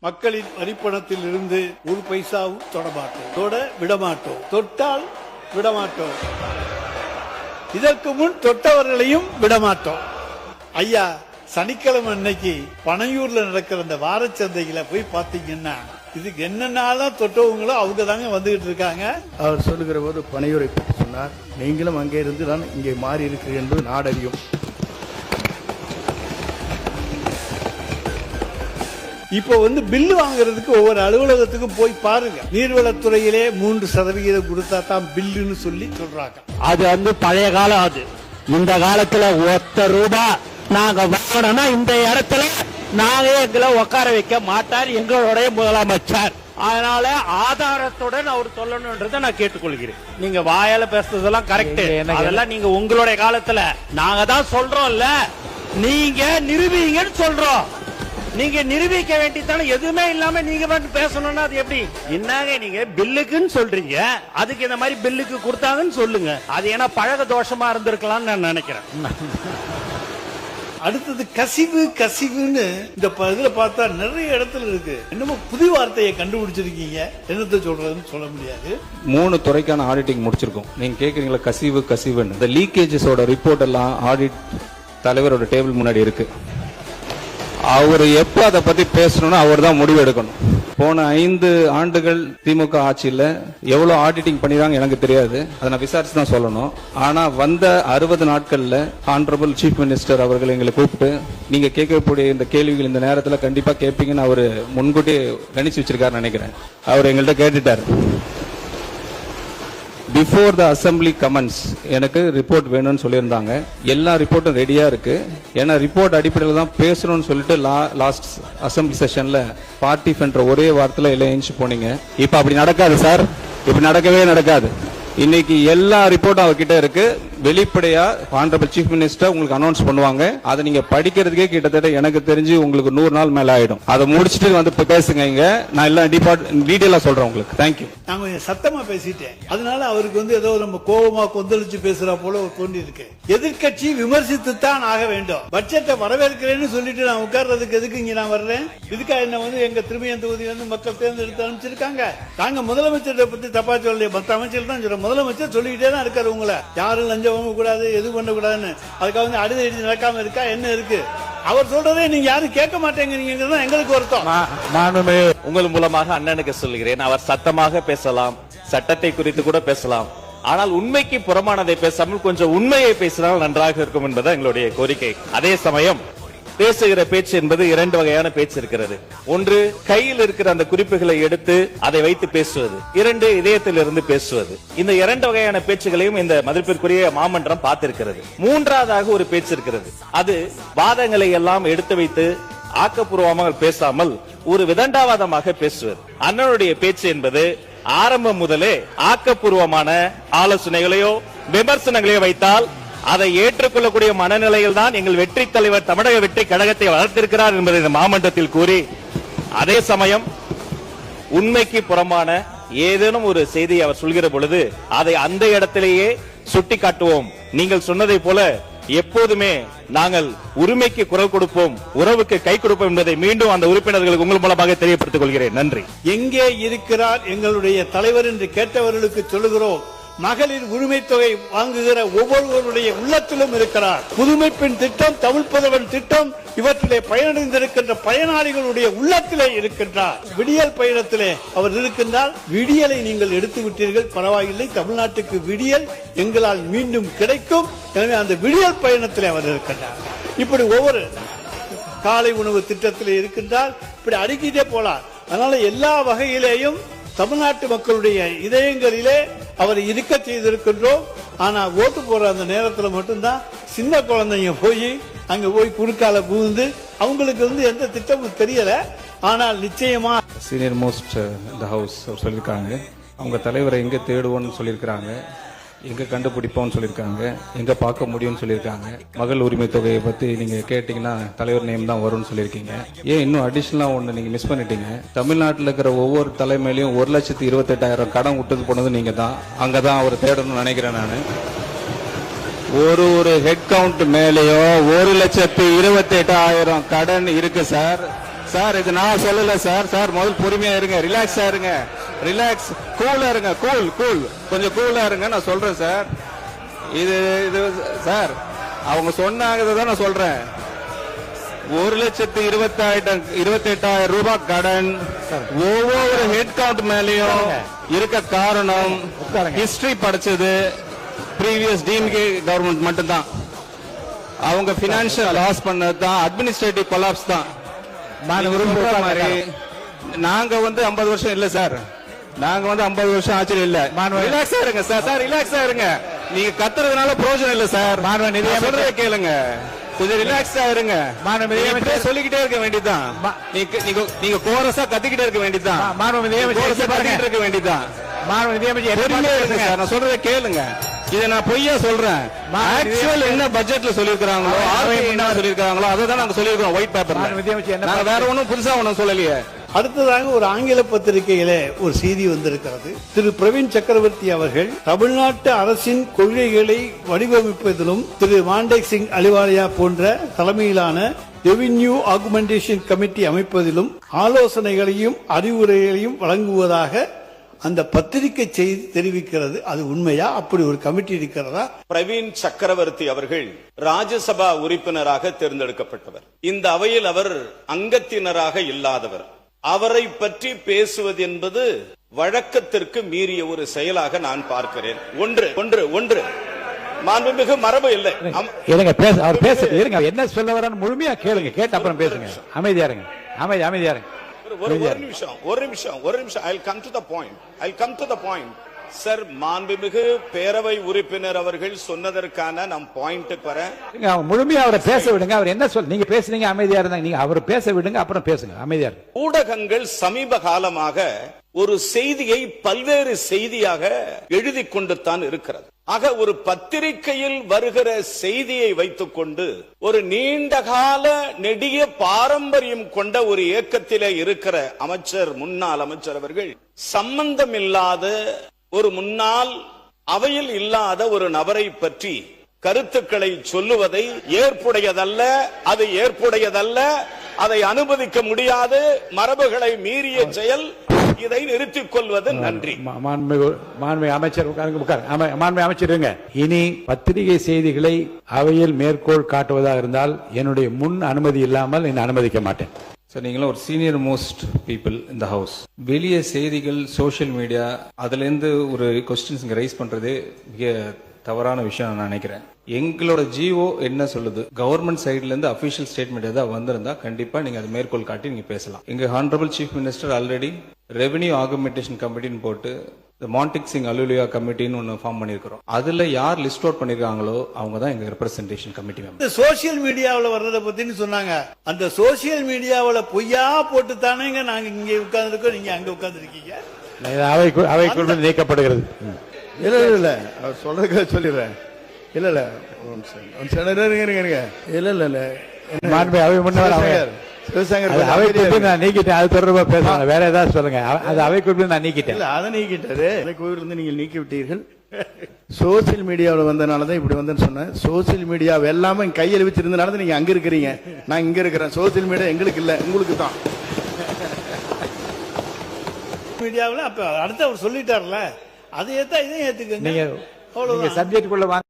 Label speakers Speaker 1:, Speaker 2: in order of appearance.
Speaker 1: மக்களின் வரிப்பணத்தில் இருந்து ஒரு பைசாவும் தொடமாட்டோம், தொட விடமாட்டோம், தொட்டால் விடமாட்டோம், இதற்கு முன் தொட்டவர்களையும் விடமாட்டோம். ஐயா, சனிக்கிழமை அன்னைக்கு பனையூர்ல நடக்கிற அந்த வாரச்சந்தையில போய் பாத்தீங்கன்னா இதுக்கு என்னென்னாலும் தொட்டவங்களோ அவங்க தாங்க வந்துகிட்டு இருக்காங்க.
Speaker 2: அவர் சொல்லுகிற போது பனையூரை பற்றி சொன்னார். நீங்களும் அங்கே இருந்து தான் இங்கே மாறி இருக்கிறீர்கள் என்பது நாடறியும்.
Speaker 1: இப்போ பில்லு வாங்குறதுக்கு ஒவ்வொரு அலுவலகத்துக்கும் போய் பாருங்க. நீர்வளத்துறையிலே 3% கொடுத்தா தான் பில்லுன்னு சொல்லி சொல்றாங்க.
Speaker 3: அது பழைய காலம். அது இந்த காலத்துல ₹1 நாங்க வாங்கணும்னா இந்த இடத்துல நாங்க எங்களை உட்கார வைக்க மாட்டார் எங்களுடைய முதலமைச்சர். அதனால ஆதாரத்துடன் அவர் சொல்லணும்ன்றதை நான் கேட்டுக்கொள்கிறேன். நீங்க வாயால பேசுறதெல்லாம் கரெக்ட், அதெல்லாம் நீங்க உங்களுடைய காலத்துல நாங்க தான் சொல்றோம்ல, நீங்க நிரூபிங்கன்னு சொல்றோம். நீங்க நிரூபிக்க வேண்டியதான எதுவுமே இல்லாம நீங்க பேசணும்னா அது எப்படி? என்னங்க நீங்க பில்லுக்குன்னு சொல்றீங்க, அதுக்கு இந்த மாதிரி பில்லுக்கு கொடுத்தாங்கன்னு சொல்லுங்க. அது ஏன்னா பழக தோஷமா இருந்திருக்கலாம்னு நான் நினைக்கிறேன்.
Speaker 1: அடுத்தது கசிவுன்னு இந்த இதுல பார்த்தா நிறைய இடத்துல இருக்கு. என்னமோ புது வார்த்தையை கண்டுபிடிச்சிருக்கீங்க, என்னத்தை சொல்றதுன்னு சொல்ல முடியாது.
Speaker 4: 3 துறைக்கான ஆடிட்டிங் முடிச்சிருக்கோம். நீங்க கேக்குறீங்களா கசிவுன்னு. இந்த லீக்கேஜஸோட ரிப்போர்ட் எல்லாம் ஆடிட் தலைவரோட டேபிள் முன்னாடி இருக்கு. அவர் எப்ப அதை பத்தி பேசணும்னு அவர் தான் முடிவு எடுக்கணும். போன 5 ஆண்டுகள் திமுக ஆட்சியில எவ்வளவு ஆடிட்டிங் பண்ணிருக்காங்க எனக்கு தெரியாது, அதை நான் விசாரிச்சு தான் சொல்லணும். ஆனா வந்த 60 நாட்கள்ல ஆனரபிள் சீஃப் மினிஸ்டர் அவர்கள் எங்களை கூப்பிட்டு நீங்க கேட்கக்கூடிய இந்த கேள்விகள் இந்த நேரத்துல கண்டிப்பா கேட்பீங்கன்னு அவரு முன்கூட்டியே கணிச்சு வச்சிருக்காரு நினைக்கிறேன். அவர் எங்கள்கிட்ட கேட்டுட்டாரு, பிஃபோர் த அசம்பிளி கமெண்ட்ஸ் எனக்கு ரிப்போர்ட் வேணும்னு சொல்லியிருந்தாங்க. எல்லா ரிப்போர்ட்டும் ரெடியா இருக்கு. ஏன்னா ரிப்போர்ட் அடிப்படையில் தான் பேசணும்னு சொல்லிட்டு லாஸ்ட் அசம்பிளி செஷன்ல பார்ட்டி என்ற ஒரே வாரத்தில் எல்லாம் எழுந்து போனீங்க. இப்ப அப்படி நடக்காது சார், இப்படி நடக்கவே நடக்காது. இன்னைக்கு எல்லா ரிப்போர்ட்டும் அவர்கிட்ட இருக்கு. வெளிப்படையா ஆனரபிள் சீஃப் மினிஸ்டர் உங்களுக்கு அனௌன்ஸ் பண்ணுவாங்க. அதை நீங்க படிக்கிறதுக்கே கிட்டத்தட்ட எனக்கு தெரிஞ்சு உங்களுக்கு 100 நாள் மேல ஆயிடும். அதை முடிச்சுட்டு பேசுங்க. இங்க நான் எல்லாம் டீடைலா சொல்றேன் உங்களுக்கு. தேங்க்யூ.
Speaker 1: நான் கொஞ்சம் சத்தமா பேசிட்டேன், அதனால அவருக்கு ஏதோ நம்ம கோபமா கொந்தளிச்சு பேசுற போல தோண்டி இருக்கு. எதிர்கட்சி விமர்சித்துத்தான் ஆக வேண்டும். பட்ஜெட்டை வரவேற்கிறேன்னு சொல்லிட்டு நான் உட்கார்றதுக்கு எதுக்கு இங்க நான் வர்றேன்? இதுக்காக என்ன எங்க திரும்பியன் தொகுதி மக்கள் தேர்ந்தெடுத்து அனுப்பிச்சிருக்காங்க. நாங்க முதலமைச்சரை பத்தி தப்பா சொல்லலையே, மற்ற அமைச்சர் தான் சொல்றோம். முதலமைச்சர் சொல்லிக்கிட்டே தான் இருக்காரு, உங்களை யாரும் லஞ்சம் வாங்க கூடாது, எது பண்ண கூடாதுன்னு. அதுக்காக அடுத்த நடக்காம இருக்கா என்ன இருக்கு? அவர் சொல்றதே நீங்க யாரும் கேட்க மாட்டேங்கிறீங்க, எங்களுக்கு வருத்தம்.
Speaker 5: நானுமே உங்கள் மூலமாக அண்ணனுக்கு சொல்கிறேன், அவர் சத்தமாக பேசலாம், சட்டத்தை குறித்து கூட பேசலாம். ஆனால் உண்மைக்கு புறமானதை பேசாமல் கொஞ்சம் உண்மையை பேசினால் நன்றாக இருக்கும் என்பது எங்களுடைய கோரிக்கை. அதே சமயம் பேசுகிற பேச்சு என்பது 2 வகையான பேச்சு இருக்கிறது. ஒன்று, கையில் இருக்கிற அந்த குறிப்புகளை எடுத்து அதை வைத்து பேசுவது. 2, இதயத்திலிருந்து பேசுவது. இந்த 2 வகையான பேச்சுகளையும் இந்த மதிப்பிற்குரிய மாமன்றம் பார்த்திருக்கிறது. 3வதாக ஒரு பேச்சு இருக்கிறது. அது வாதங்களை எல்லாம் எடுத்து வைத்து ஆக்கப்பூர்வமாக பேசாமல் ஒரு விதண்டாவாதமாக பேசுவது. அண்ணனுடைய பேச்சு என்பது ஆரம்பம் முதலே ஆக்கப்பூர்வமான ஆலோசனைகளையோ விமர்சனங்களையோ வைத்தால் அதை ஏற்றுக்கொள்ளக்கூடிய மனநிலையில் தான் எங்கள் வெற்றி தலைவர் தமிழக வெற்றி கழகத்தை வளர்த்திருக்கிறார் என்பதை இந்த மாமன்றத்தில் கூறி, அதே சமயம் உண்மைக்கு புறமான ஏதேனும் ஒரு செய்தியை அவர் சொல்கிற பொழுது அதை அந்த இடத்திலேயே சுட்டி காட்டுவோம். நீங்கள் சொன்னதை போல எப்போதுமே நாங்கள் உரிமைக்கு குரல் கொடுப்போம், உறவுக்கு கை கொடுப்போம் என்பதை மீண்டும் அந்த உறுப்பினர்களுக்கு உங்கள் மூலமாக தெரியப்படுத்திக் கொள்கிறேன். நன்றி.
Speaker 1: எங்கே இருக்கிறார் எங்களுடைய தலைவர் என்று கேட்டவர்களுக்கு சொல்லுகிறோம், மகளிர் உரிமை தொகை வாங்குகிற ஒவ்வொருவருடைய உள்ளத்திலும் இருக்கிறார். புதுமை பெண் திட்டம், தமிழ் புதவன் திட்டம், இவற்றிலே பயனடைந்திருக்கின்ற பயனாளிகளுடைய உள்ளத்திலே இருக்கின்றார். விடியல் பயணத்திலே அவர் இருக்கின்றார். விடியலை நீங்கள் எடுத்து விட்டீர்கள், பரவாயில்லை, தமிழ்நாட்டுக்கு விடியல் எங்களால் மீண்டும் கிடைக்கும். எனவே அந்த விடியல் பயணத்திலே அவர் இருக்கின்றார். இப்படி ஒவ்வொரு காலை உணவு திட்டத்திலே இருக்கின்றார். இப்படி அடுக்கிட்டே போலாம். அதனால எல்லா வகையிலேயும் தமிழ்நாட்டு மக்களுடைய இதயங்களிலே அவரை இருக்க செய்திருக்கின்றோம். ஆனா ஓட்டு போற அந்த நேரத்தில் மட்டும்தான் சின்ன குழந்தைங்க அங்க போய் குறுக்கால புகுந்து அவங்களுக்கு எந்த திட்டமும் தெரியல. ஆனால் நிச்சயமா
Speaker 4: சீனியர் மோஸ்ட் இந்த ஹவுஸ் சொல்லியிருக்காங்க, அவங்க தலைவரை எங்க தேடுவோம்னு சொல்லியிருக்காங்க, எங்க கண்டுபிடிப்போம்னு சொல்லியிருக்காங்க, எங்க பார்க்க முடியும்னு சொல்லியிருக்காங்க. மகள் உரிமை தொகையை பத்தி நீங்க கேட்டீங்கன்னா தலைவர் நேம் தான் வரும்னு சொல்லியிருக்கீங்க. ஏன் இன்னும் அடிஷனலா ஒண்ணு நீங்க மிஸ் பண்ணிட்டீங்க. தமிழ்நாட்டில் இருக்கிற ஒவ்வொரு தலைமையிலையும் 1,28,000 கடன் விட்டது போனது நீங்க தான். அங்கதான் அவர் தேடணும்னு நினைக்கிறேன். நான் ஒரு ஹெட் கவுண்ட் மேலேயோ 1,28,000 கடன் இருக்கு சார். சார் இது நான் சொல்லல சார். சார் முதல் பொறுமையா இருங்க, ரிலாக்ஸா இருங்க, ரிலாக்ஸ், கூலா இருங்க, கூல் கொஞ்சம் கூலா இருங்க. நான் சொல்றேன் சார். இது சார் அவங்க சொன்னாங்க நான் சொல்றேன். 1,28,000 ரூபாய் கடன் ஒவ்வொரு ஹெட் கவுண்ட் மேலயும் இருக்க காரணம் ஹிஸ்டரி படிச்சது ப்ரீவியஸ் டிஎம்கே கவர்மெண்ட் மட்டும்தான். அவங்க பினான்சியல் லாஸ் பண்ணது தான், அட்மினிஸ்ட்ரேட்டிவ் கொலாப்ஸ் தான். மாதிரி நாங்க 50 வருஷம் இல்ல சார், நாங்க 50 வருஷம் ஆச்சு இல்ல. ரிலாக்ஸா இருங்க சார். சார் ரிலாக்ஸா இருங்க. நீங்க கத்துறதுனால பிரயோஜனம் இல்ல சார். சொல்றதை கேளுங்க, கொஞ்சம் ரிலாக்ஸா இருங்க. சொல்லிக்கிட்டே இருக்க வேண்டியதுதான். நீங்க கோரஸா கத்திக்கிட்டே இருக்க வேண்டியதுதான். இருக்க வேண்டியதுதான். நான் சொல்றதை கேளுங்க. இதை நான் பொய்யா சொல்றேன். ஆக்சுவல் என்ன பட்ஜெட்ல சொல்லிருக்காங்களோ, என்ன சொல்லிருக்காங்களோ அதை தான் நாங்க சொல்லிருக்கோம் ஒயிட் பேப்பர்ல. நாங்க வேற ஒன்னும் புதுசா ஒன்னும் சொல்லலையே.
Speaker 1: அடுத்ததாக ஒரு ஆங்கில பத்திரிகையில ஒரு செய்தி வந்திருக்கிறது. திரு பிரவீன் சக்கரவர்த்தி அவர்கள் தமிழ்நாட்டு அரசின் கொள்கைகளை வடிவமைப்பதிலும் திரு மாண்டேக் சிங் அலிவாலியா போன்ற தலைமையிலான ரெவின்யூ ஆகுமெண்டேஷன் கமிட்டி அமைப்பதிலும் ஆலோசனைகளையும் அறிவுரைகளையும் வழங்குவதாக அந்த பத்திரிகை செய்தி தெரிவிக்கிறது. அது உண்மையா? அப்படி ஒரு கமிட்டி இருக்கிறதா?
Speaker 6: பிரவீன் சக்கரவர்த்தி அவர்கள் ராஜ்யசபா உறுப்பினராக தேர்ந்தெடுக்கப்பட்டவர். இந்த அவையில் அவர் அங்கத்தினராக இல்லாதவர். அவரை பற்றி பேசுவது என்பது வழக்கத்திற்கு மீறிய ஒரு செயலாக நான் பார்க்கிறேன். ஒன்று மாண்புமிகு மரபு இல்லை.
Speaker 3: அவர் பேச இருங்க, என்ன சொல்ல வர முழுமையா கேளுங்க, கேட்டு அப்புறம் பேசுங்க. அமைதியா இருங்க, அமைதியா இருங்க.
Speaker 6: ஒரு நிமிஷம். I'll come to the point. Sir, மாண்புமிகு பேரவை உறுப்பினர் அவர்கள் சொன்னதற்கான நம் பாயிண்ட்டுக்கு வரேன்.
Speaker 3: முழுமையா அவரை பேச விடுங்க. அவர் என்ன சொல், நீங்க பேசுனீங்க, அமைதியா இருந்தாங்க. நீங்க அவர் பேச விடுங்க, அப்புறம் பேசுங்க, அமைதியா இருங்க.
Speaker 6: ஊடகங்கள் சமீப காலமாக ஒரு செய்தியை பல்வேறு செய்தியாக எழுதி கொண்டு தான் இருக்கிறது. ஆக ஒரு பத்திரிகையில் வருகிற செய்தியை வைத்துக் கொண்டு ஒரு நீண்டகால நெடிய பாரம்பரியம் கொண்ட ஒரு இயக்கத்திலே இருக்கிற முன்னாள் அமைச்சர் அவர்கள் சம்பந்தமில்லாத ஒரு முன்னாள் அவையில் இல்லாத ஒரு நபரை பற்றி கருத்துக்களை சொல்லுவதை ஏற்புடையதல்ல, அதை அனுமதிக்க முடியாது, மரபுகளை மீறிய செயல். இதை நிறுத்திக் கொள்வது நன்றி.
Speaker 3: அமைச்சர் இனி பத்திரிகை செய்திகளை அவையில் மேற்கோள் காட்டுவதாக இருந்தால் என்னுடைய முன் அனுமதி இல்லாமல் என்ன அனுமதிக்க மாட்டேன்.
Speaker 4: சார், நீங்களும் ஒரு சீனியர் மோஸ்ட் பீப்புள் இந்த ஹவுஸ். வெளியே செய்திகள், சோசியல் மீடியா, அதுல இருந்து ஒரு கொஸ்டின்ஸ் இங்க ரைஸ் பண்றதே மிக தவறான விஷயம் நான் நினைக்கிறேன். எங்களோட ஜிஓ என்ன சொல்லுது, கவர்மெண்ட் சைட்ல இருந்து அபிஷியல் ஸ்டேட்மெண்ட் ஏதாவது வந்திருந்தா கண்டிப்பா நீங்க அது மேற்கோள் காட்டி நீங்க பேசலாம். எங்க honourable chief minister already revenue augmentation கமிட்டின்னு போட்டு மாண்டேக் சிங் அலிவாலியா கமிட்டின்னு ஒன்னு ஃபார்ம் பண்ணிருக்கிறோம். அதுல யார் லிஸ்ட் அவுட் பண்ணிருக்காங்களோ அவங்க தான் எங்க ரெப்ரசன்டேஷன் கமிட்டி மெம்பர்.
Speaker 1: சோசியல் மீடியாவில் வர்றத பத்தின்னு சொன்னாங்க. அந்த சோசியல் மீடியாவில் பொய்யா போட்டு தானேங்க நாங்க இங்க உட்கார்ந்து இருக்கோம், நீங்க அங்க உட்கார்ந்து இருக்கீங்க.
Speaker 3: அவைக்குள் நீக்கப்படுகிறது.
Speaker 2: இல்ல அவர் சொல்றதுக்காக சொல்லிடுறேன். இல்ல
Speaker 3: நீக்கிட்டேன். அது தொடர்பா பேசுவாங்க, வேற ஏதாவது சொல்லுங்க. அது அவைக்குள் நான் நீக்கிட்டேன்.
Speaker 2: அதை நீக்கிட்டாரு. கோவிலிருந்து நீங்கள் நீக்கி விட்டீர்கள். சோசியல் மீடியாவில் வந்தனாலதான் இப்படி வந்தேன்னு சொன்னேன். சோசியல் மீடியா எல்லாமே கையில் வச்சிருந்தனால நீங்க அங்க இருக்கிறீங்க, நான் இங்க இருக்கிறேன். சோசியல் மீடியா எங்களுக்கு இல்ல, உங்களுக்கு தான்.
Speaker 1: மீடியாவில் அப்ப அடுத்து அவர் சொல்லிட்டார்ல, அதை ஏத்தா இதையும் ஏத்துக்கங்க.
Speaker 3: நீங்க சப்ஜெக்ட் குள்ள வாங்க.